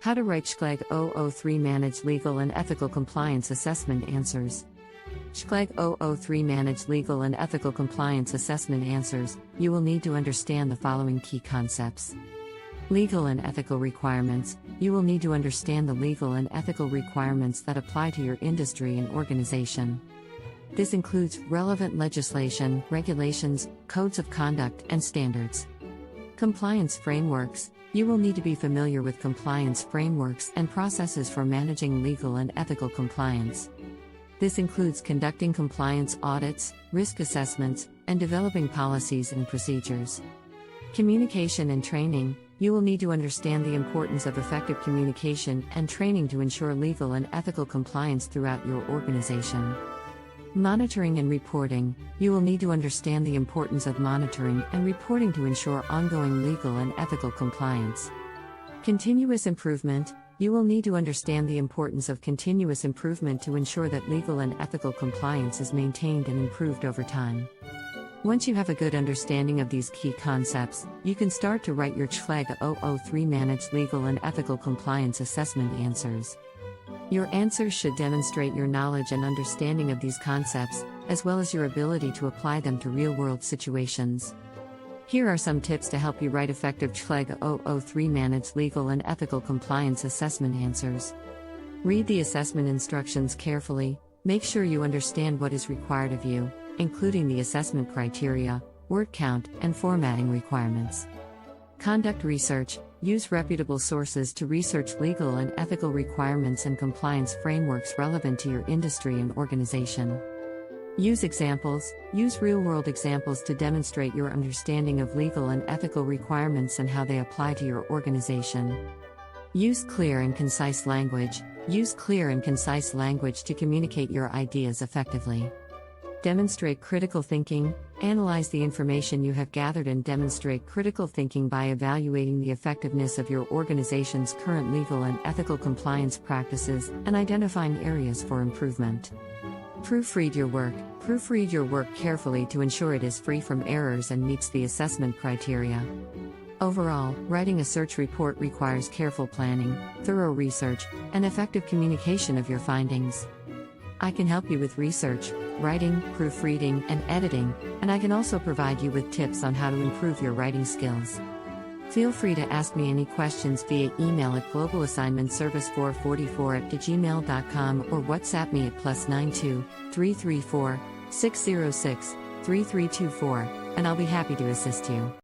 How to write CHCLEG003 Manage Legal and Ethical Compliance Assessment Answers. CHCLEG003 Manage Legal and Ethical Compliance Assessment Answers. You will need to understand the following key concepts. Legal and ethical requirements. You will need to understand the legal and ethical requirements that apply to your industry and organization. This includes relevant legislation, regulations, codes of conduct, and standards. Compliance frameworks. You will need to be familiar with compliance frameworks and processes for managing legal and ethical compliance. This includes conducting compliance audits, risk assessments, and developing policies and procedures. Communication and training. You will need to understand the importance of effective communication and training to ensure legal and ethical compliance throughout your organization. Monitoring and reporting. You will need to understand the importance of monitoring and reporting to ensure ongoing legal and ethical compliance. Continuous improvement. You will need to understand the importance of continuous improvement to ensure that legal and ethical compliance is maintained and improved over time. Once you have a good understanding of these key concepts, you can start to write your CHCLEG003 Manage Legal and Ethical Compliance Assessment Answers. Your answers should demonstrate your knowledge and understanding of these concepts, as well as your ability to apply them to real-world situations. Here are some tips to help you write effective CHCLEG003 Manage Legal and Ethical Compliance Assessment Answers. Read the assessment instructions carefully. Make sure you understand what is required of you, including the assessment criteria, word count, and formatting requirements. Conduct research. Use reputable sources to research legal and ethical requirements and compliance frameworks relevant to your industry and organization. Use examples. Use real-world examples to demonstrate your understanding of legal and ethical requirements and how they apply to your organization. Use clear and concise language. Use clear and concise language to communicate your ideas effectively. Demonstrate critical thinking. Analyze the information you have gathered and demonstrate critical thinking by evaluating the effectiveness of your organization's current legal and ethical compliance practices and identifying areas for improvement. Proofread your work. Proofread your work carefully to ensure it is free from errors and meets the assessment criteria. Overall, writing a search report requires careful planning, thorough research, and effective communication of your findings. I can help you with research, writing, proofreading, and editing, and I can also provide you with tips on how to improve your writing skills. Feel free to ask me any questions via email at globalassignmentservice444@gmail.com or WhatsApp me at +92 334 606 3324, and I'll be happy to assist you.